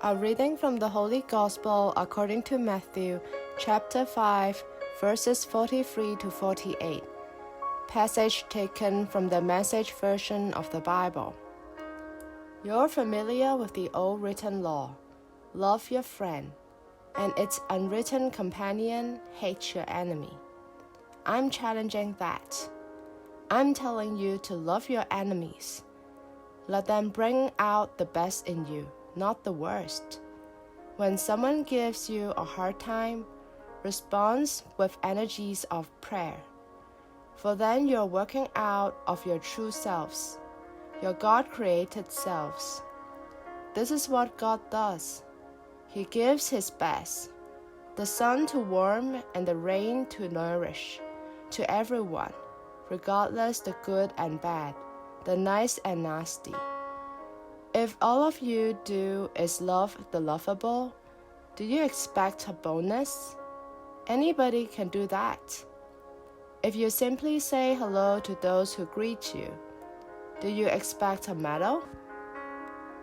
A reading from the Holy Gospel according to Matthew, chapter 5, verses 43 to 48. Passage taken from the Message version of the Bible. You're familiar with the old written law. Love your friend, and its unwritten companion, hate your enemy. I'm challenging that. I'm telling you to love your enemies. Let them bring out the best in you, not the worst. When someone gives you a hard time, respond with energies of prayer. For then you're working out of your true selves, your God-created selves. This is what God does. He gives His best, the sun to warm and the rain to nourish, to everyone, regardless the good and bad, the nice and nasty. If all of you do is love the lovable, do you expect a bonus? Anybody can do that. If you simply say hello to those who greet you, do you expect a medal?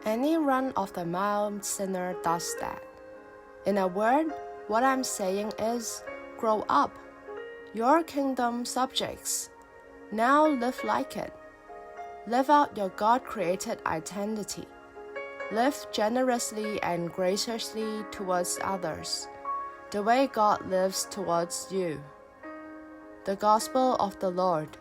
Any run-of-the-mill sinner does that. In a word, what I'm saying is, grow up. You're kingdom subjects. Now live like it. Live out your God-created identity. Live generously and graciously towards others, the way God lives towards you. The Gospel of the Lord.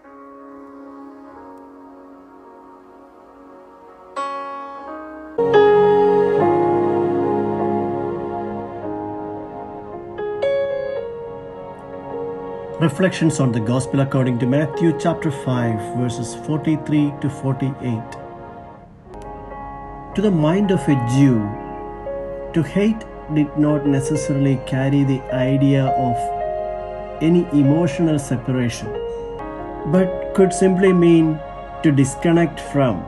Reflections on the Gospel according to Matthew chapter 5 verses 43 to 48. To the mind of a Jew, to hate did not necessarily carry the idea of any emotional separation, but could simply mean to disconnect from.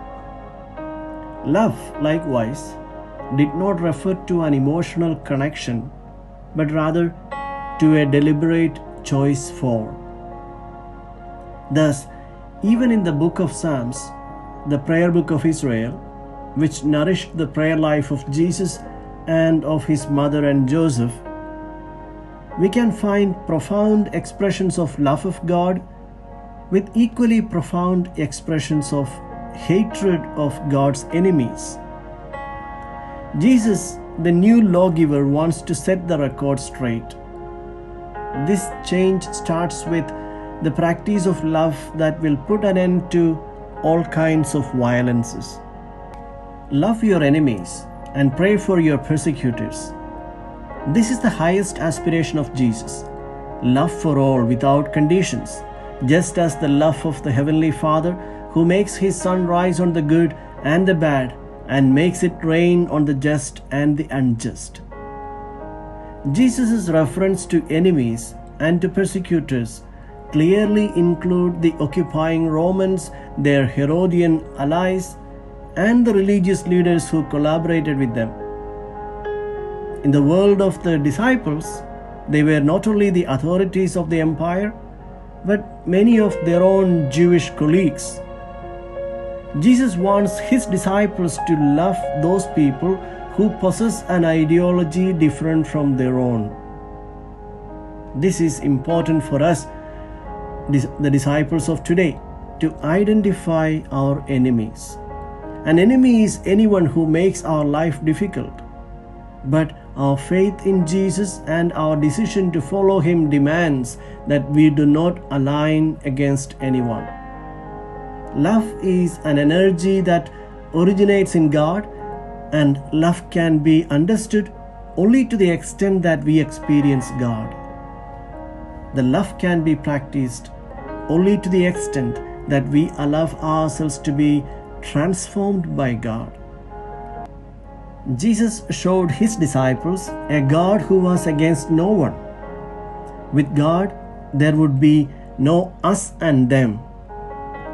Love, likewise, did not refer to an emotional connection, but rather to a deliberate choice for. Thus, even in the book of Psalms, the prayer book of Israel, which nourished the prayer life of Jesus and of his mother and Joseph, we can find profound expressions of love of God with equally profound expressions of hatred of God's enemies. Jesus, the new lawgiver, wants to set the record straight. This change starts with the practice of love that will put an end to all kinds of violences. Love your enemies and pray for your persecutors. This is the highest aspiration of Jesus. Love for all without conditions, just as the love of the Heavenly Father, who makes His sun rise on the good and the bad and makes it rain on the just and the unjust. Jesus' reference to enemies and to persecutors clearly include the occupying Romans, their Herodian allies, and the religious leaders who collaborated with them. In the world of the disciples, they were not only the authorities of the empire, but many of their own Jewish colleagues. Jesus wants His disciples to love those people who possess an ideology different from their own. This is important for us, the disciples of today, to identify our enemies. An enemy is anyone who makes our life difficult. But our faith in Jesus and our decision to follow Him demands that we do not align against anyone. Love is an energy that originates in God, and love can be understood only to the extent that we experience God. The love can be practiced only to the extent that we allow ourselves to be transformed by God. Jesus showed His disciples a God who was against no one. With God, there would be no us and them.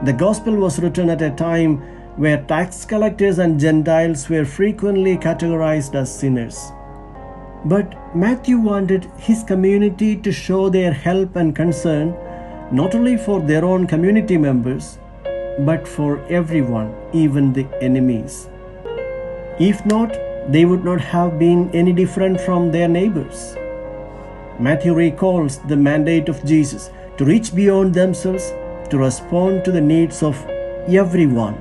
The Gospel was written at a time where tax collectors and Gentiles were frequently categorized as sinners. But Matthew wanted his community to show their help and concern not only for their own community members, but for everyone, even the enemies. If not, they would not have been any different from their neighbors. Matthew recalls the mandate of Jesus to reach beyond themselves, to respond to the needs of everyone.